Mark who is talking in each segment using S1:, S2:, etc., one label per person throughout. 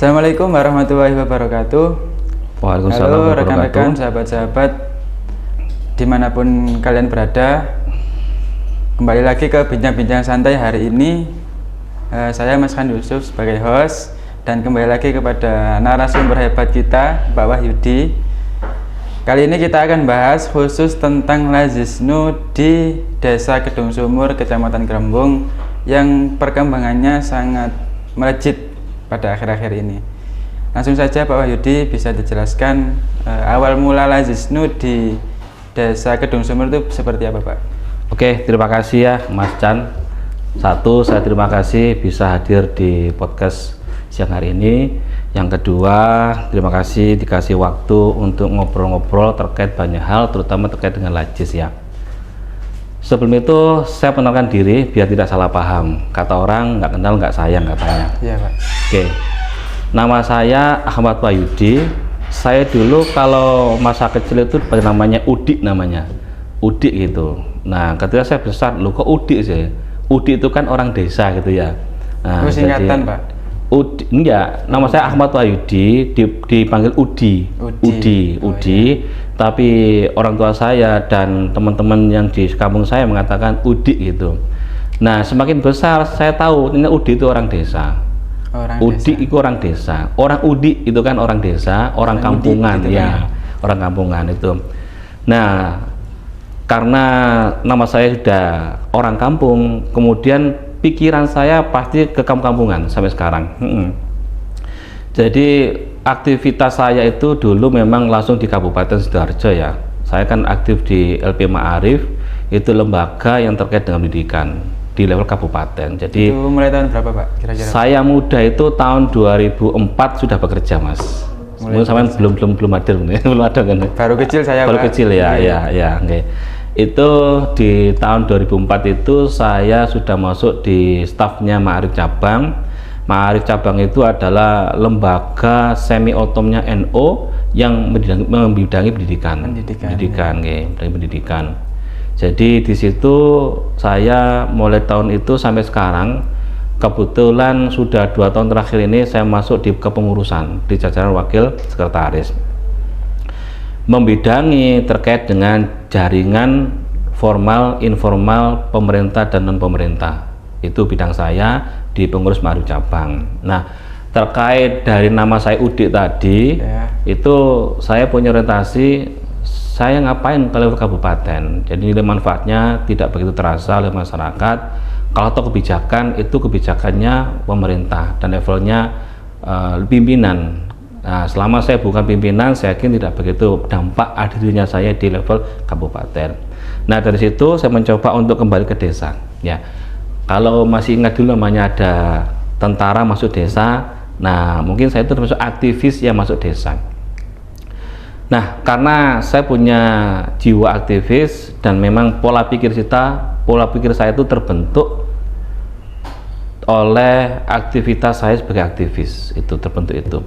S1: Assalamualaikum warahmatullahi wabarakatuh.
S2: Waalaikumsalam
S1: Halo
S2: warahmatullahi
S1: rekan-rekan,
S2: wabarakatuh.
S1: sahabat-sahabat dimanapun kalian berada. Kembali lagi ke bincang-bincang santai hari ini. Saya Mas Khan Yusuf sebagai host. Dan kembali lagi kepada narasumber hebat kita, Pak Wahyudi. Kali ini kita akan bahas khusus tentang Lazisnu di Desa Kedung Sumur, Kecamatan Grembung, yang perkembangannya sangat melejit pada akhir-akhir ini. Langsung saja Pak Wahyudi, bisa dijelaskan awal mula Lazisnu di Desa Kedung Sumur itu seperti apa, Pak?
S2: Oke, terima kasih ya Mas Chan. Satu, saya terima kasih bisa hadir di podcast siang hari ini. Yang kedua, terima kasih dikasih waktu untuk ngobrol-ngobrol terkait banyak hal, terutama terkait dengan Lazis ya. Sebelum itu, saya kenalkan diri biar tidak salah paham. Kata orang, nggak kenal nggak sayang katanya.
S1: Iya, Pak.
S2: Oke, nama saya Ahmad Wahyudi. Saya dulu kalau masa kecil itu namanya Udik namanya. Udik gitu. Nah, ketika saya besar, loh kok Udik sih? Udik itu kan orang desa gitu ya. Nah,
S1: singkatan, Pak?
S2: Enggak, nama saya Ahmad Wahyudi, dipanggil Udi. Tapi orang tua saya dan teman-teman yang di kampung saya mengatakan Udik gitu. Nah, semakin besar saya tahu ini Udi itu orang desa. Udik itu orang desa. Orang Udik itu kan orang desa, orang kampungan gitu ya. Kan? Orang kampungan itu. Nah, karena nama saya sudah orang kampung, kemudian pikiran saya pasti ke kampungan sampai sekarang. Jadi aktivitas saya itu dulu memang langsung di Kabupaten Sidoarjo ya. Saya kan aktif di LP Ma'arif, itu lembaga yang terkait dengan pendidikan di level kabupaten. Jadi
S1: itu mulai tahun berapa, Pak? Kira-kira?
S2: Saya muda itu tahun 2004 sudah bekerja, Mas. Sampai belum hadir, belum ada kan?
S1: Baru kecil saya,
S2: baru
S1: Pak.
S2: Kecil ya, ya. Okay. Itu di tahun 2004 itu saya sudah masuk di stafnya Ma'arif Cabang. Ma'arif Cabang itu adalah lembaga semi otomnya NU yang membidangi pendidikan. Pendidikan. Jadi di situ saya mulai tahun itu sampai sekarang, kebetulan sudah 2 tahun terakhir ini saya masuk di kepengurusan di jajaran wakil sekretaris, membidangi terkait dengan jaringan formal, informal, pemerintah dan non pemerintah. Itu bidang saya di pengurus Ma'arif Cabang. Nah, terkait dari nama saya Udik tadi, itu saya punya orientasi saya ngapain ke level kabupaten. Jadi nilai manfaatnya tidak begitu terasa oleh masyarakat. Kalau toh kebijakan itu kebijakannya pemerintah dan levelnya pimpinan. Nah, selama saya bukan pimpinan, saya yakin tidak begitu dampak hadirnya saya di level kabupaten. Nah, dari situ saya mencoba untuk kembali ke desa. Ya, kalau masih ingat dulu namanya ada tentara masuk desa. Nah, mungkin saya itu termasuk aktivis yang masuk desa. Nah, karena saya punya jiwa aktivis dan memang pola pikir saya itu terbentuk oleh aktivitas saya sebagai aktivis, itu terbentuk itu.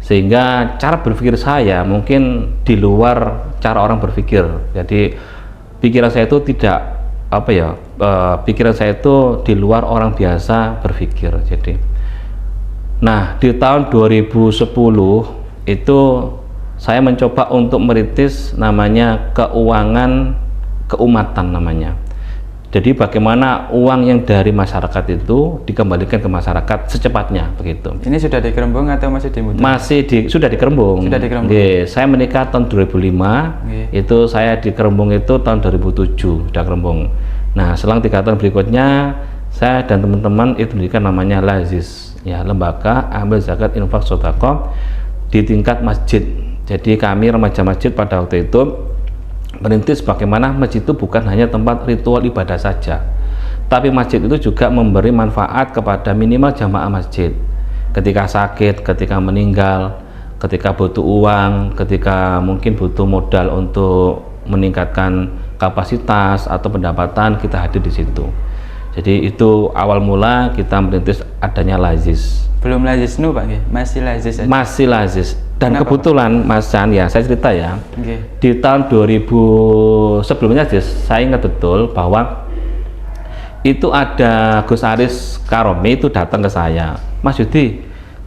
S2: Sehingga cara berpikir saya mungkin di luar cara orang berpikir. Jadi pikiran saya itu tidak pikiran saya itu di luar orang biasa berpikir. Jadi nah, di tahun 2010 itu saya mencoba untuk merintis namanya keuangan keumatan namanya. Jadi bagaimana uang yang dari masyarakat itu dikembalikan ke masyarakat secepatnya begitu.
S1: Ini sudah di Grembung atau masih di Mutu?
S2: Sudah di Grembung.
S1: Sudah di Grembung.
S2: Saya menikah tahun 2005. Itu saya di Grembung itu tahun 2007 sudah Grembung. Nah, selang 3 tahun berikutnya saya dan teman-teman itu mendirikan namanya Lazis, ya, lembaga amil zakat infak sedekah di tingkat masjid. Jadi kami remaja masjid pada waktu itu merintis bagaimana masjid itu bukan hanya tempat ritual ibadah saja, tapi masjid itu juga memberi manfaat kepada minimal jamaah masjid ketika sakit, ketika meninggal, ketika butuh uang, ketika mungkin butuh modal untuk meningkatkan kapasitas atau pendapatan, kita hadir di situ. Jadi itu awal mula kita merintis adanya Lazis.
S1: Belum Lazisnu, Pak? Masih Lazis aja?
S2: Masih Lazis. Dan kenapa, kebetulan Pak? Mas Chan, ya saya cerita ya, di tahun 2000 sebelumnya saya ingat betul bahwa itu ada Gus Aris Karomi itu datang ke saya, Mas Yudi,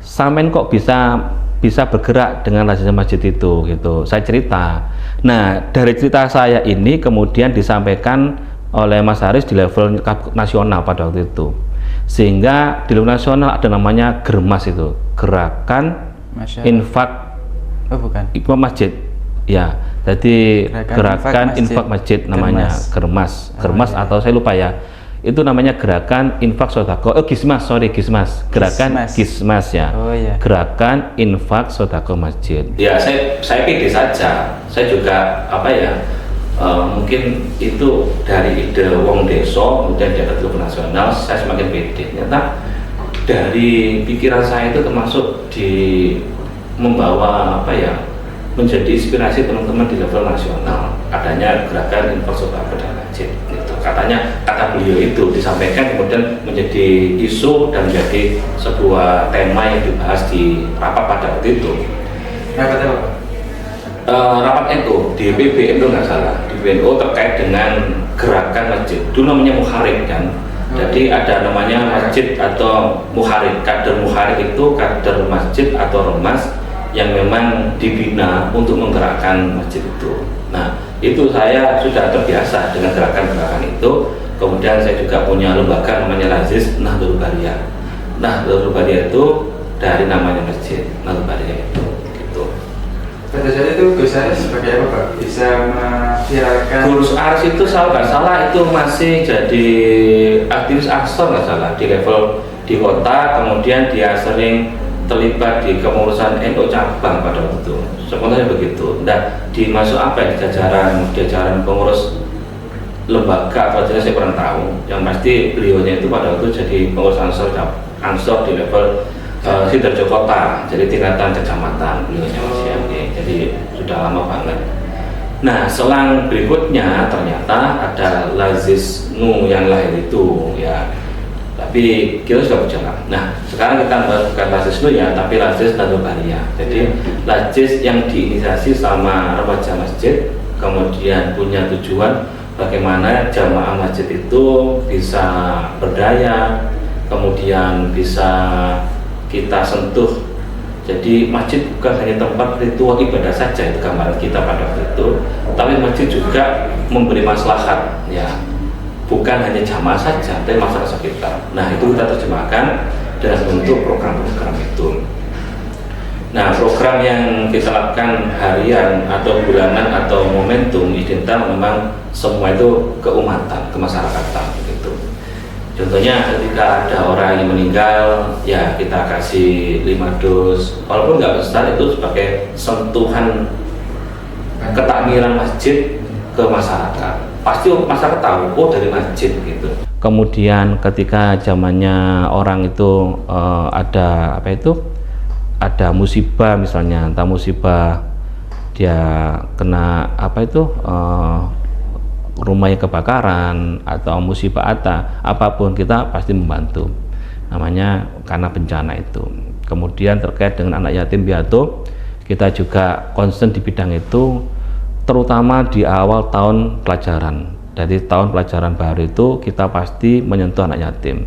S2: sampean kok bisa bergerak dengan lazis masjid itu gitu. Saya cerita. Nah, dari cerita saya ini kemudian disampaikan oleh Mas Haris di level nasional pada waktu itu. Sehingga di level nasional ada namanya Germas itu, Gerakan Infak Infak Masjid. Ya, jadi Gerakan Infak Masjid namanya Germas
S1: iya.
S2: Atau saya lupa ya. Itu namanya Gerakan Infak Sodako. Gismas ya.
S1: Oh, iya.
S2: Gerakan Infak Sodako Masjid. Ya, saya pede saja. Saya juga mungkin itu dari ide wong deso kemudian diangkat ke nasional, saya semakin pede. Ternyata dari pikiran saya itu termasuk di membawa menjadi inspirasi teman-teman di level nasional adanya Gerakan Infak Sodako Masjid. Kata beliau itu disampaikan kemudian menjadi isu dan menjadi sebuah tema yang dibahas di rapat pada waktu itu.
S1: Rapat apa?
S2: Rapat NU di PBNU nggak salah, di PBNU terkait dengan gerakan masjid. Dulu namanya Muharrik kan. Jadi ada namanya masjid atau Muharrik. Kader Muharrik itu kader masjid atau ormas yang memang dibina untuk menggerakkan masjid itu. Nah, itu saya sudah terbiasa dengan gerakan-gerakan itu. Kemudian saya juga punya lembaga namanya Lazis Nahdlatul Bariyah. Nahdlatul Bariyah itu dari namanya masjid Nahdlatul Bariyah itu gitu.
S1: Pada saat itu Gus Aris sebagai apa Pak? Bisa memviralkan
S2: Gus Aris itu kalau nggak salah itu masih jadi aktivis Ansor nggak salah di level di kota, kemudian dia sering terlibat di kepengurusan NU cabang pada waktu itu. Sebenarnya begitu. Nah, dimasuk di jajaran pengurus lembaga atau saya kurang tahu. Yang pasti beliaunya itu pada waktu jadi pengurus Ansor di level Sidoarjo Kota, jadi tingkatan kecamatan beliaunya masih jadi sudah lama banget. Nah, selang berikutnya ternyata ada Lazis Nu yang lahir itu ya. Tapi kita sudah berjalan. Nah, sekarang kita bukan Lazis Nu ya, tapi Lazis Nahdlatul Bariyah. Jadi Lazis yang diinisiasi sama remaja masjid, kemudian punya tujuan bagaimana jamaah masjid itu bisa berdaya, kemudian bisa kita sentuh. Jadi masjid bukan hanya tempat ritual ibadah saja, itu gambaran kita pada waktu itu, tapi masjid juga memberi maslahat ya. Bukan hanya jamaah saja, tapi masyarakat sekitar. Nah, itu kita terjemahkan dalam bentuk program-program itu. Nah, program yang kita lakukan harian atau bulanan atau momentum identitas memang semua itu keumatan, kemasyarakatan begitu. Contohnya ketika ada orang yang meninggal, ya kita kasih 5 dus, walaupun nggak besar, itu sebagai sentuhan ketakmiran masjid ke masyarakat. Pasti masyarakat tahu, dari masjid gitu. Kemudian ketika zamannya orang itu ada musibah misalnya, entah musibah dia kena rumahnya kebakaran atau musibah apapun, kita pasti membantu. Namanya karena bencana itu. Kemudian terkait dengan anak yatim piatu, kita juga concern di bidang itu, terutama di awal tahun pelajaran. Jadi tahun pelajaran baru itu kita pasti menyentuh anak yatim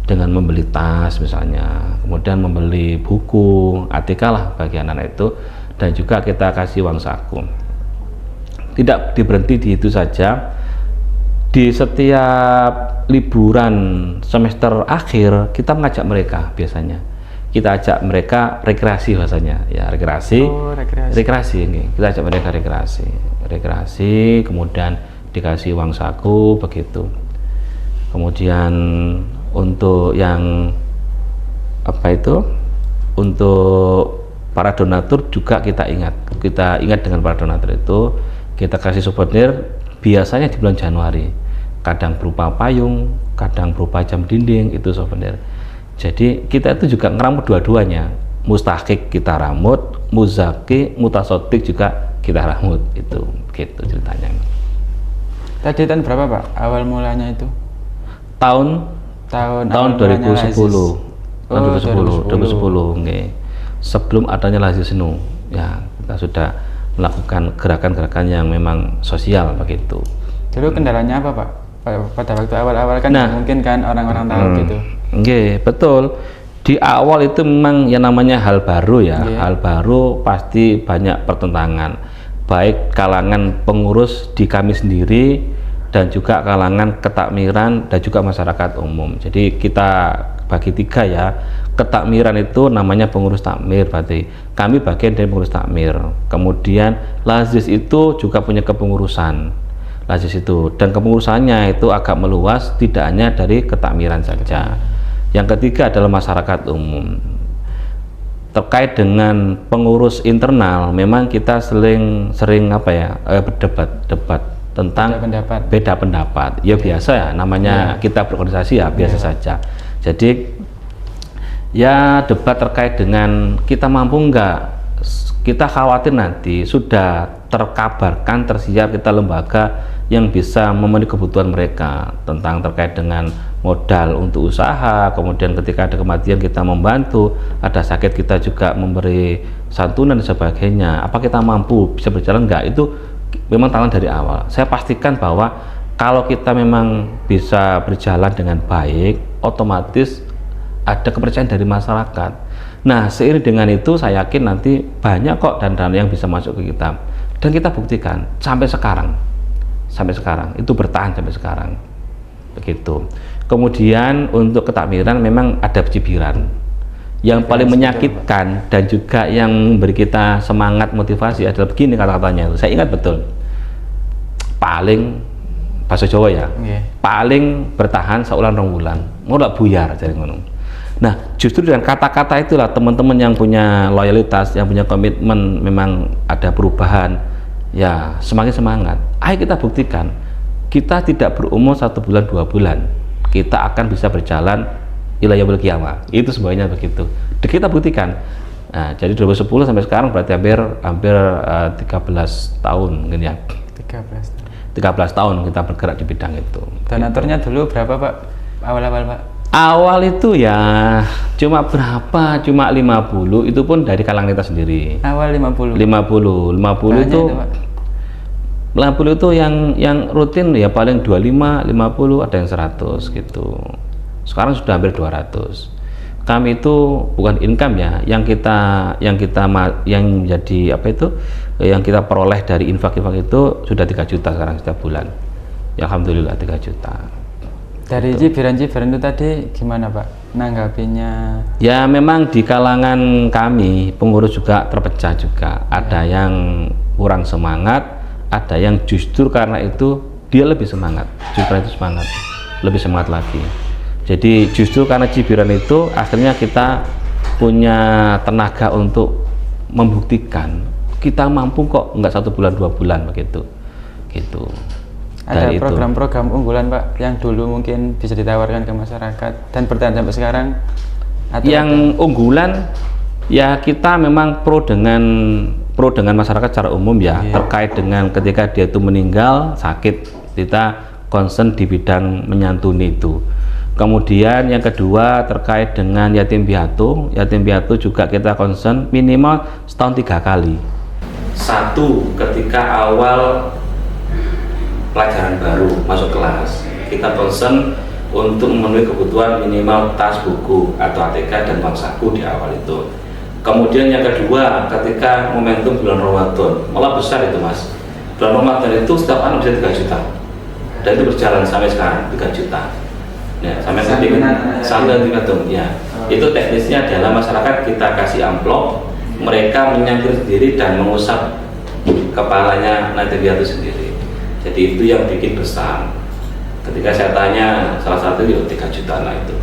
S2: dengan membeli tas misalnya, kemudian membeli buku, ATK lah bagi anak-anak itu, dan juga kita kasih uang saku. Tidak berhenti di itu saja. Di setiap liburan semester akhir kita mengajak mereka, biasanya kita ajak mereka rekreasi bahasanya ya, rekreasi ini kita ajak mereka rekreasi, kemudian dikasih uang saku begitu. Kemudian untuk yang untuk para donatur juga kita ingat dengan para donatur itu, kita kasih souvenir biasanya di bulan Januari, kadang berupa payung, kadang berupa jam dinding, itu souvenir. Jadi kita itu juga ngeramut dua-duanya, mustahik kita ramut, muzaki, mutasotik juga kita ramut, itu gitu ceritanya.
S1: Tadi tahun berapa Pak awal mulanya itu?
S2: Tahun 2010. Tahun 2010 okay. Sebelum adanya Lazis Nu ya, kita sudah melakukan gerakan-gerakan yang memang sosial begitu.
S1: Dulu kendalanya apa Pak? Pada waktu awal-awal kan mungkin kan orang-orang tahu gitu.
S2: Betul. Di awal itu memang yang namanya hal baru ya,
S1: Iya.
S2: hal baru pasti banyak pertentangan, baik kalangan pengurus di kami sendiri dan juga kalangan ketakmiran dan juga masyarakat umum. Jadi kita bagi tiga ya, ketakmiran itu namanya pengurus takmir, berarti kami bagian dari pengurus takmir. Kemudian lazis itu juga punya kepengurusan, lazis itu, dan kepengurusannya itu agak meluas, tidak hanya dari ketakmiran saja. Yang ketiga adalah masyarakat umum. Terkait dengan pengurus internal, memang kita sering berdebat tentang beda pendapat. Ya biasa ya, namanya kita berorganisasi ya biasa saja. Jadi ya debat terkait dengan kita mampu enggak, kita khawatir nanti sudah terkabarkan, tersiar kita lembaga yang bisa memenuhi kebutuhan mereka tentang terkait dengan modal untuk usaha, kemudian ketika ada kematian kita membantu, ada sakit kita juga memberi santunan dan sebagainya. Apa kita mampu bisa berjalan enggak? Itu memang tantangan dari awal. Saya pastikan bahwa kalau kita memang bisa berjalan dengan baik, otomatis ada kepercayaan dari masyarakat. Nah, seiring dengan itu saya yakin nanti banyak kok dana yang bisa masuk ke kita, dan kita buktikan sampai sekarang itu bertahan sampai sekarang begitu. Kemudian untuk ketakmiran memang ada cibiran yang paling menyakitkan dan juga yang memberi kita semangat motivasi adalah begini kata-katanya itu, saya ingat betul, paling bahasa Jawa ya, paling bertahan saulan rong wulan mulak buyar jadi ngono. Nah, justru dengan kata-kata itulah teman-teman yang punya loyalitas, yang punya komitmen, memang ada perubahan, ya semakin semangat. Ayo kita buktikan, kita tidak berumur 1 bulan 2 bulan, kita akan bisa berjalan ila yaumil qiyamah. Itu semuanya begitu. Kita buktikan. Nah, jadi 2010 sampai sekarang berarti hampir 13 tahun mungkin ya. 13 tahun kita bergerak di bidang itu.
S1: Donaturnya dulu berapa Pak? Awal-awal Pak?
S2: Awal itu ya cuma berapa? Cuma 50, itu pun dari kalangan kita sendiri.
S1: Awal 50
S2: itu
S1: Pak.
S2: 50 itu yang rutin ya paling 25, 50, ada yang 100 gitu. Sekarang sudah hampir 200. Kami itu bukan income ya, yang jadi apa itu, yang kita peroleh dari infak itu sudah 3 juta sekarang setiap bulan. Ya alhamdulillah 3 juta.
S1: Dari cibiran-cibiran itu tadi gimana Pak nanggapinya?
S2: Ya memang di kalangan kami pengurus juga terpecah juga. Ada yang kurang semangat, ada yang justru karena itu dia lebih semangat, lebih semangat lagi. Jadi justru karena cibiran itu akhirnya kita punya tenaga untuk membuktikan kita mampu kok, nggak 1 bulan 2 bulan begitu gitu.
S1: Ada program-program unggulan Pak yang dulu mungkin bisa ditawarkan ke masyarakat dan bertahan sampai sekarang? Atau
S2: yang unggulan ya kita memang pro dengan masyarakat secara umum ya, terkait dengan ketika dia itu meninggal sakit, kita concern di bidang menyantuni itu. Kemudian yang kedua terkait dengan yatim piatu juga kita concern minimal setahun 3 kali. Satu, ketika awal pelajaran baru masuk kelas, kita concern untuk memenuhi kebutuhan minimal tas, buku atau ATK dan uang saku di awal itu. Kemudian yang kedua, ketika momentum bulan Ramadan, malah besar itu Mas. Bulan Ramadan itu setiap anak bisa 3 juta, dan itu berjalan sampai sekarang 3 juta. Ya, sampai terhitung ya. Itu teknisnya adalah masyarakat kita kasih amplop, mereka menyangkut sendiri dan mengusap kepalanya nanti dia itu sendiri. Jadi itu yang bikin besar. Ketika saya tanya salah satu ya 3 juta lah itu.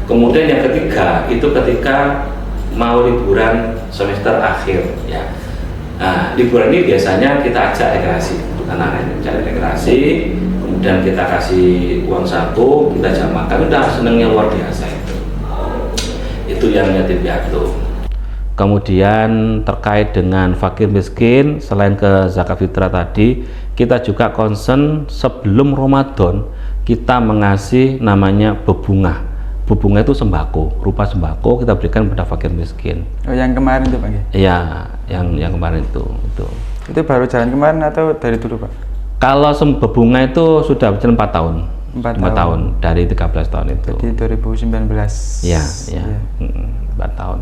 S2: Kemudian yang ketiga itu ketika mau liburan semester akhir ya. Nah, liburan ini biasanya kita ajak rekreasi, anak-anak cari rekreasi, kemudian kita kasih uang saku, kita jamakan, udah senengnya luar biasa itu. Itu yang yatim piatu. Kemudian terkait dengan fakir miskin, selain ke zakat fitrah tadi, kita juga concern sebelum Ramadan kita mengasih namanya bebungah. Bebungah itu sembako, rupa sembako kita berikan kepada fakir miskin.
S1: Oh, yang kemarin itu Pak?
S2: Iya, yang kemarin itu.
S1: Itu baru jalan kemarin atau dari dulu Pak?
S2: Kalau bebungah itu sudah berjalan 4 tahun.
S1: 4
S2: 5 tahun dari 13 tahun itu.
S1: Di 2019.
S2: Ya,
S1: Iya.
S2: 4 tahun.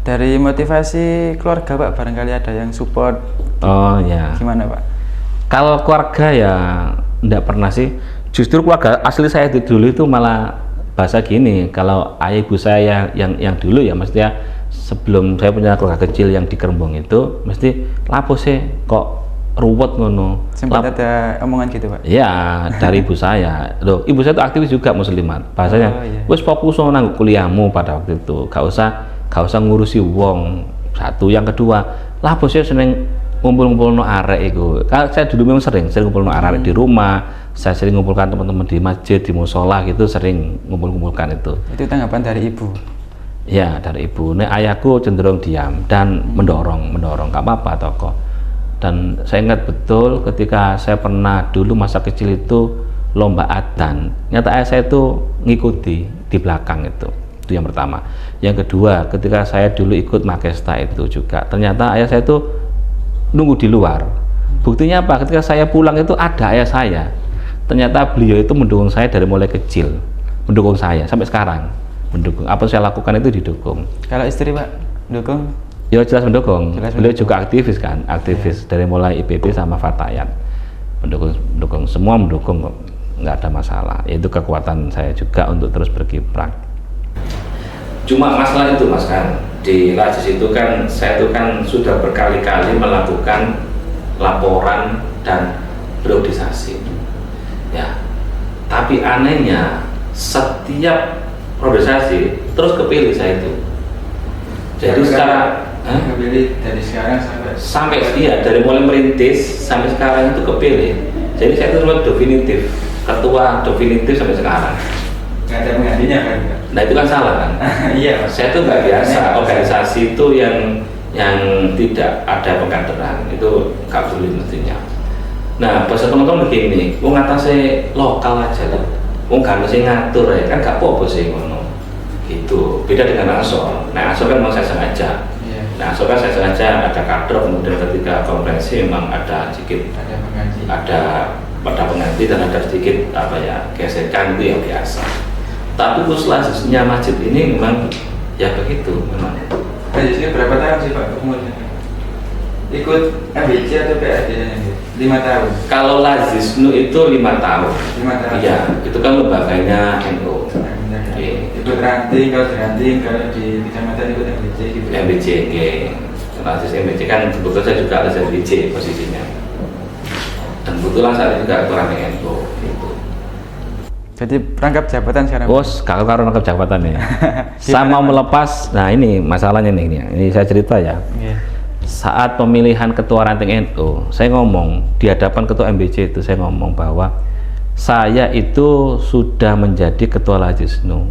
S1: Dari motivasi keluarga Pak, barangkali ada yang support.
S2: Oh ya.
S1: Gimana Pak?
S2: Kalau keluarga ya enggak pernah sih. Justru keluarga asli saya dulu itu malah bahasa gini. Kalau ayah ibu saya yang dulu ya, maksudnya sebelum saya punya keluarga kecil yang di Kerembong itu, mesti lapo sih kok ruwet ngono.
S1: Sempat ada omongan gitu Pak?
S2: Iya, dari ibu saya. Loh, ibu saya itu aktivis juga muslimat. Bahasanya, wes fokus nang kuliahmu pada waktu itu. Gak usah ngurusi wong. Satu, yang kedua, lah bosnya seneng ngumpul-ngumpul no arek itu. Saya dulu memang sering ngumpul no arek di rumah. Saya sering ngumpulkan teman-teman di masjid, di musola gitu, sering ngumpulkan itu.
S1: Itu tanggapan dari ibu?
S2: Ya, dari ibu. Nek ayahku cenderung diam dan mendorong, gak apa-apa toko. Dan saya ingat betul ketika saya pernah dulu masa kecil itu lomba adzan. Nyata ayah saya itu ngikuti di belakang itu yang pertama. Yang kedua, ketika saya dulu ikut Makesta itu juga, ternyata ayah saya itu nunggu di luar. Buktinya apa? Ketika saya pulang itu ada ayah saya. Ternyata beliau itu mendukung saya dari mulai kecil, mendukung saya sampai sekarang, mendukung. Apa saya lakukan itu didukung.
S1: Kalau istri Pak, dukung?
S2: Ya jelas mendukung.
S1: Jelas
S2: Beliau
S1: mendukung.
S2: juga aktivis kan, aktivis dari mulai IPB sama Fatayat, mendukung semua, mendukung kok, nggak ada masalah. Itu kekuatan saya juga untuk terus berkiprah. Cuma masalah itu Mas kan, di Lajis itu kan saya itu kan sudah berkali-kali melakukan laporan dan priorisasi. Ya, tapi anehnya setiap priorisasi terus kepilih saya itu. Jadi secara
S1: kepilih dari sekarang
S2: sampai iya, dari mulai merintis sampai sekarang itu kepilih. Jadi saya itu cuma definitif, ketua definitif sampai sekarang.
S1: Nggak ada penggantinya kan?
S2: Nah itu kan salah kan?
S1: Iya.
S2: Saya tuh nggak biasa organisasi itu yang tidak ada pengkaderan, itu nggak sulit mestinya. Nah bahasa teman-teman begini, mau ngatasi lokal aja lah, mau nggak mesti ngatur ya kan, nggak apa-apa sih ngono. Gitu. Beda dengan Ansor. Nah Ansor kan memang saya sengaja. Nah Ansor kan saya sengaja ada kader, kemudian ketika konferensi memang ada sedikit ada pengganti dan ada sedikit apa ya gesekan, itu yang biasa. Tapi khususnya masjid ini memang ya begitu memang.
S1: Masjid ini berapa tahun sih Pak umurnya? Ikut MBC atau PAD? 5 tahun.
S2: Kalau Lazisnu itu 5 tahun.
S1: 5 tahun.
S2: Iya, itu kan lembaganya NU.
S1: Ikut ranting, kalau di ranting, kalau di kecamatan ikut MBC gitu.
S2: MBC, Lazis MBC kan kebetulan saya juga ada MBC posisinya. Dan kebetulan saya juga ketua NU. Gitu.
S1: Jadi rangkap jabatan sekarang.
S2: Bos, kalau rangkap jabatan nih. Saya mau melepas. Nah ini masalahnya nih, ini saya cerita ya. Saat pemilihan ketua ranting NU, saya ngomong di hadapan ketua MBC itu, saya ngomong bahwa saya itu sudah menjadi ketua Lajisnu.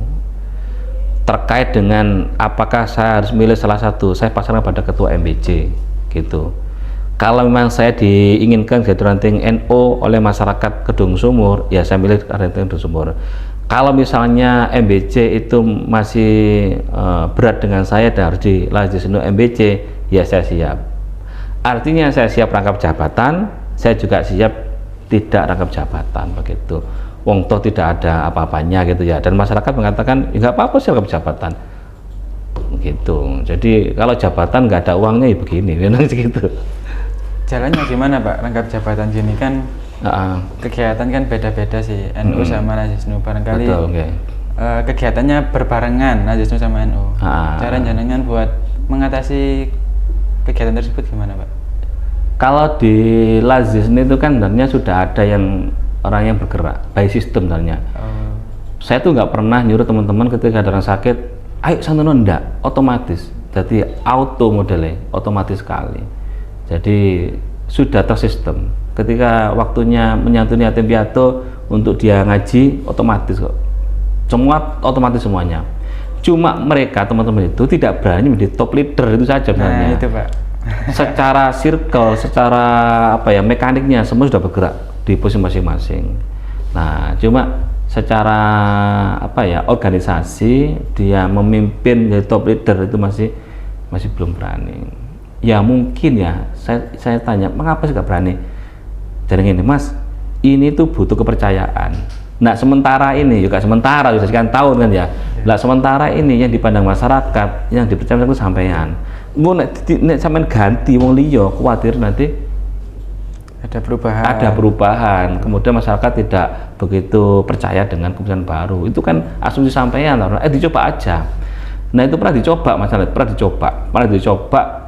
S2: Terkait dengan apakah saya harus milih salah satu, saya pasrahkan pada ketua MBC gitu. Kalau memang saya diinginkan jadi ranting NU oleh masyarakat Kedung Sumur, ya saya milih ranting Kedung Sumur. Kalau misalnya MBC itu masih berat dengan saya dan harus di Lajisnu MBC, ya saya siap. Artinya saya siap rangkap jabatan, saya juga siap tidak rangkap jabatan begitu. Wong toh tidak ada apa-apanya gitu ya. Dan masyarakat mengatakan ya nggak apa-apa sih rangkap jabatan. Gitu. Jadi kalau jabatan nggak ada uangnya ya begini, memang segitu.
S1: Jalannya gimana Pak? Rangkap jabatan gini kan kegiatan kan beda-beda sih, NU sama Lajisnu barangkali.
S2: Betul, okay.
S1: Kegiatannya berbarengan Lajisnu sama NU. Cara jenengan buat mengatasi kegiatan tersebut gimana Pak?
S2: Kalau di Lajisnu itu kan sebenarnya sudah ada yang orang yang bergerak by sistem sebenarnya. Saya tuh nggak pernah nyuruh teman-teman ketika ada orang sakit, ayo santunan, enggak, otomatis. Jadi auto modelnya, otomatis sekali. Jadi sudah tersistem. Ketika waktunya menyantuni yatim piatu untuk dia ngaji, otomatis kok. Semua otomatis semuanya. Cuma mereka teman-teman itu tidak berani menjadi top leader itu saja sebenarnya.
S1: Nah, itu Pak.
S2: Secara circle, secara apa ya mekaniknya semua sudah bergerak di posisi masing-masing. Nah, cuma secara apa ya organisasi dia memimpin menjadi top leader itu masih belum berani. Ya mungkin ya, saya tanya, mengapa sih nggak berani? Jadi gini Mas, ini tuh butuh kepercayaan. Nah sementara ini juga sementara sudah sekian tahun kan ya. Nah sementara ini yang dipandang masyarakat, yang dipercaya itu sampean. Mau nek sampean ganti wong liya, khawatir nanti
S1: ada
S2: perubahan. Kemudian masyarakat tidak begitu percaya dengan keputusan baru. Itu kan asumsi sampean, dicoba aja. Nah itu pernah dicoba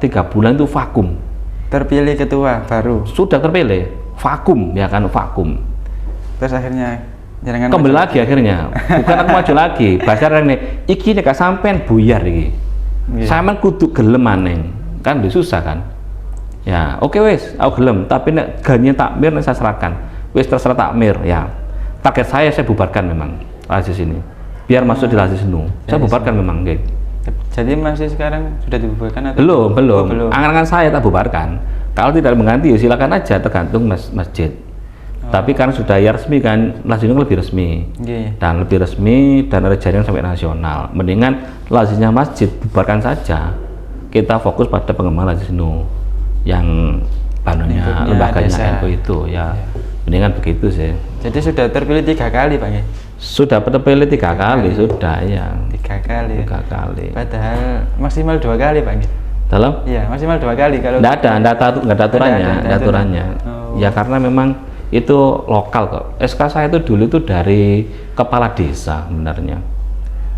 S2: 3 bulan itu vakum.
S1: Terpilih ketua baru.
S2: Sudah terpilih, vakum ya kan, vakum.
S1: Terus akhirnya jangan
S2: kembali lagi akhirnya, bukan aku maju lagi. Bahasa ini, iki nek sampean buyar iki. Sampean kudu gelem maneng, kan susah kan? Ya, oke wes, aku gelem, tapi nek ganye takmir nek saya serahkan. Wes terserah takmir ya. Target saya bubarkan memang Lazis ini. Biar masuk di Lazis Nu. Saya bubarkan memang, nggih.
S1: Jadi masih sekarang sudah dibubarkan atau
S2: belum. Angan-angan saya tak bubarkan. Kalau tidak mengganti ya silakan aja, tergantung masjid. Tapi karena sudah ya resmi kan, Lazis Nu lebih resmi. Dan lebih resmi dan ada jaringan sampai nasional. Mendingan Lazisnya masjid bubarkan saja. Kita fokus pada pengembangan Lazis Nu yang banunnya lembaganya NU itu ya. Mendingan begitu sih.
S1: Jadi sudah terpilih 3 kali Pak ya?
S2: Sudah terpilih 3 kali sudah ya.
S1: 3 kali.
S2: 3 kali.
S1: Padahal maksimal 2 kali Pak.
S2: Dalam?
S1: Iya maksimal 2 kali kalau.
S2: Nggak ada aturannya. Ya karena memang itu lokal kok. SK saya itu dulu itu dari kepala desa sebenarnya.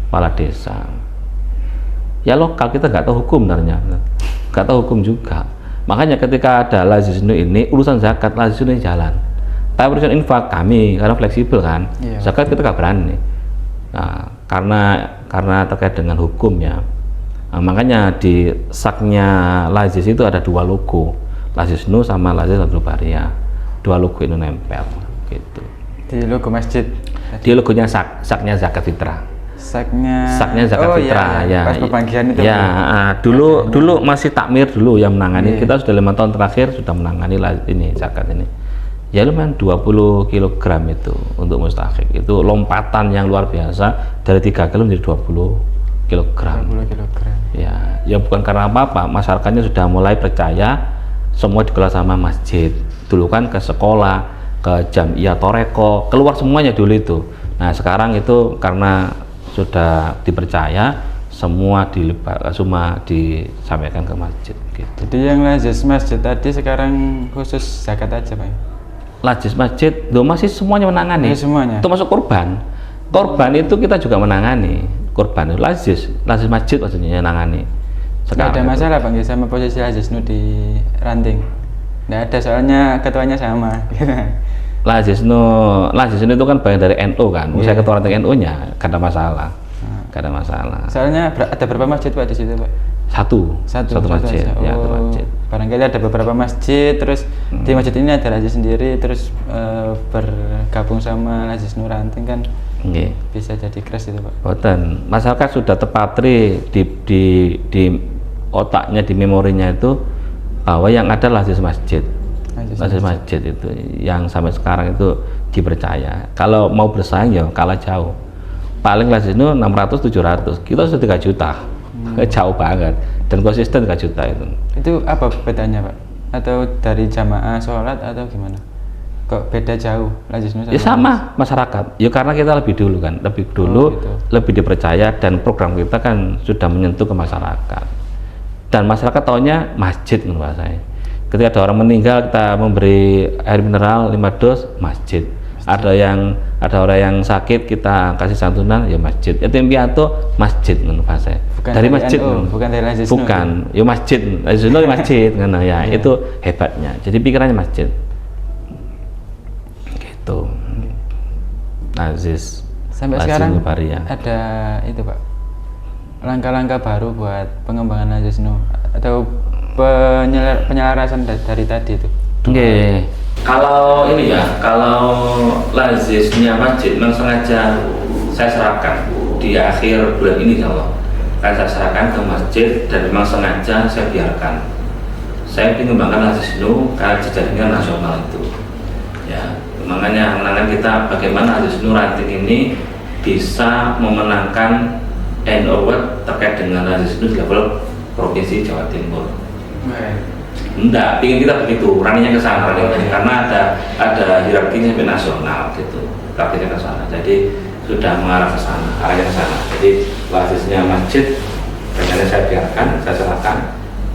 S2: Kepala desa. Ya lokal, kita nggak tahu hukum sebenarnya. Nggak tahu hukum juga. Makanya ketika ada Lazis Nu ini, urusan zakat Lazis Nu ini jalan. Tapi urusan infak kami karena fleksibel kan. Zakat kita nggak berani. Nah, karena terkait dengan hukumnya. Nah, makanya di saknya Lazis itu ada 2 logo. Lazis Nu sama Lazis Abdul Baria. 2 logo itu nempel gitu.
S1: Di logo masjid.
S2: Di logonya saknya zakat fitrah. Saknya zakat fitrah ya.
S1: Pas pembagian itu.
S2: Ya, dulu masih takmir dulu yang menangani. Kita sudah 5 tahun terakhir sudah menangani ini zakat ini. Ya lumayan 20 kg itu untuk mustahik. Itu lompatan yang luar biasa dari 3 kg menjadi 20 kg.
S1: 20 kg.
S2: Ya bukan karena apa-apa, masyarakatnya sudah mulai percaya semua dikelola sama masjid. Dulu kan ke sekolah, ke Jamiah Toreko, keluar semuanya dulu itu. Nah sekarang itu karena sudah dipercaya, semua disampaikan ke masjid gitu.
S1: Jadi yang Lazis masjid tadi sekarang khusus zakat aja Pak?
S2: Lazis masjid, masih semuanya menangani.
S1: Semuanya?
S2: Itu masuk korban. Korban itu kita juga menangani. Korban itu Lazis masjid maksudnya menangani.
S1: Sekarang ada masalah Pak sama posisi Lazis Nu di Ranting? Nggak ada, soalnya ketuanya sama.
S2: Lazis Nu itu kan bagian dari NU kan. Saya ketua ranting NU-nya, gak ada masalah. Gak ada masalah.
S1: Soalnya ada berapa masjid Pak di situ Pak?
S2: Satu masjid. Ya, satu masjid.
S1: Barangkali ada beberapa masjid, terus di masjid ini ada Lazis sendiri, terus bergabung sama Lazis Nu Ranting kan. Bisa jadi crash itu Pak.
S2: Boten. Masyarakat sudah terpatri di otaknya, di memorinya itu bahwa yang ada Lazis masjid. Lazis masjid itu yang sampai sekarang itu dipercaya. Kalau mau bersaing ya kalah jauh. Paling Lazis Nu 600-700, kita sudah 3 juta. Jauh banget. Dan konsisten 3 juta itu.
S1: Itu apa bedanya Pak? Atau dari jamaah sholat atau gimana? Kok beda jauh Lazis Nu sama?
S2: Ya sama masyarakat. Ya karena kita lebih dulu kan, gitu. Lebih dipercaya dan program kita kan sudah menyentuh ke masyarakat. Dan masyarakat taunya masjid menurut saya. Ketika ada orang meninggal kita memberi air mineral 5 dos, masjid. Ada orang yang sakit kita kasih santunan, ya masjid. Yatim piatu, masjid menurut saya. Dari masjid,
S1: bukan dari Lazis Nu.
S2: Bukan, ya masjid. Lazis Nu masjid kan ya. Itu hebatnya. Jadi pikirannya masjid. Gitu. Lazis.
S1: Sampai sekarang ada itu Pak, langkah-langkah baru buat pengembangan Lazis Nu atau penyelarasan dari tadi itu?
S2: Kalau ini ya, kalau Lazisnya masjid memang sengaja saya serahkan di akhir bulan ini insyaallah. Saya serahkan ke masjid dan memang sengaja saya biarkan. Saya ingin mengembangkan Lazis Nu karena jejaringnya nasional itu. Ya, makanya menangan kita bagaimana Lazis Nu Ranting ini bisa memenangkan award terkait dengan Lazis Nu di level provinsi Jawa Timur. Enggak, ingin kita begitu, running-nya ke sana, karena ada hierarkinya sampai nasional gitu, hierarkinya ke sana. Jadi sudah mengarah ke sana, arahnya ke sana. Jadi basisnya masjid, rencana saya biarkan, saya serahkan,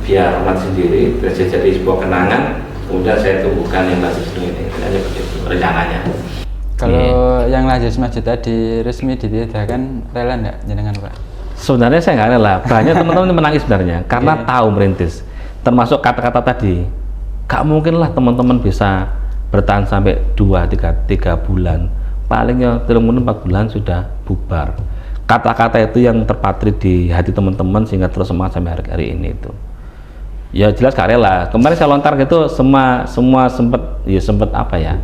S2: biar umat sendiri, biar jadi sebuah kenangan. Kemudian saya tumbuhkan yang basis ini, hanya begitu rencananya.
S1: Kalau yang Lazis Masjid tadi resmi ditiadakan, rela enggak jenengan Pak?
S2: Sebenarnya saya nggak rela, banyak teman-teman menangis sebenarnya, karena tahu merintis. Termasuk kata-kata tadi, gak mungkin lah teman-teman bisa bertahan sampai 2-3 bulan, palingnya 3-4 bulan sudah bubar. Kata-kata itu yang terpatri di hati teman-teman sehingga terus semangat sampai hari ini itu. Ya jelas gak rela. Kemarin saya lontar gitu, semua sempat apa ya,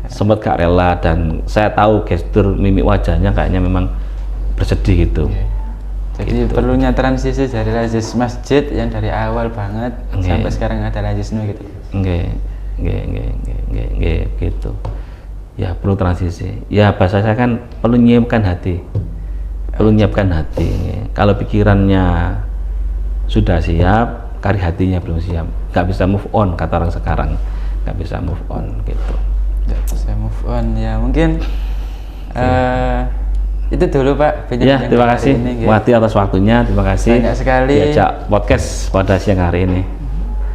S2: sempat gak rela, dan saya tahu gestur mimik wajahnya kayaknya memang bersedih gitu.
S1: Jadi
S2: gitu.
S1: perlunya transisi dari Lazis Masjid yang dari awal banget sampai sekarang ada Lazis Nu gitu.
S2: Nggih, gitu. Ya perlu transisi. Ya bahasa saya kan perlu nyiapkan hati. Perlu nyiapkan hati. Kalau pikirannya sudah siap, kari hatinya belum siap. Gak bisa move on kata orang sekarang. Gak bisa move on gitu.
S1: Gak bisa move on ya mungkin. Itu dulu Pak.
S2: Ya terima kasih Wati atas waktunya, terima kasih.
S1: Banyak sekali
S2: diajak podcast pada siang hari ini.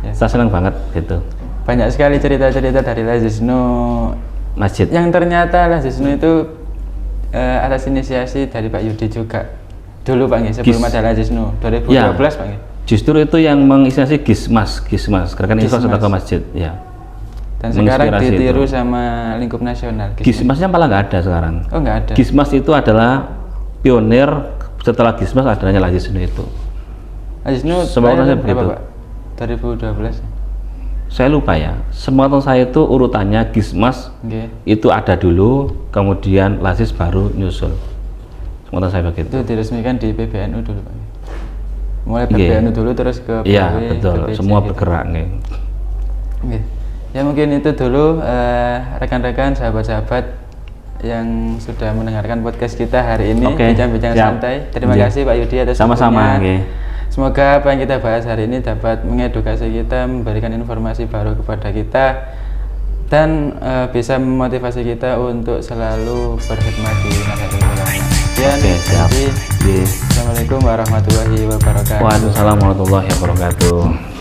S2: Ya. Saya senang banget gitu.
S1: Banyak sekali cerita-cerita dari Lazis Nu
S2: Masjid.
S1: Yang ternyata Lazis Nu itu atas inisiasi dari Pak Yudi juga. Dulu Pak sebelum ada Lazis Nu 2012 ya, Pak.
S2: Justru itu yang menginisiasi Gismas, Gerakan Infak Sedekah Masjid, ya.
S1: Dan sekarang ditiru sama lingkup nasional.
S2: Gismasnya malah nggak ada sekarang.
S1: Oh nggak ada.
S2: Gismas itu adalah pionir, setelah Gismas adanya Lazis Nu itu.
S1: Lazis Nu
S2: saya begitu.
S1: Pak? 2012.
S2: Saya lupa ya. Sepengetahuan saya itu urutannya Gismas itu ada dulu, kemudian Lazis baru nyusul. Sepengetahuan saya begitu.
S1: Itu diresmikan di PBNU dulu Pak. Mulai PBNU dulu terus ke
S2: Iya betul. PBC, semua gitu. Bergerak nih.
S1: Ya mungkin itu dulu rekan-rekan sahabat-sahabat yang sudah mendengarkan podcast kita hari ini, bincang-bincang santai. Terima kasih Pak Yudi atas
S2: sama-sama.
S1: Semoga apa yang kita bahas hari ini dapat mengedukasi kita, memberikan informasi baru kepada kita, dan bisa memotivasi kita untuk selalu berkhidmat di Nahdlatul Ulama. Sekian, Assalamualaikum warahmatullahi wabarakatuh.
S2: Waalaikumsalam warahmatullahi wabarakatuh.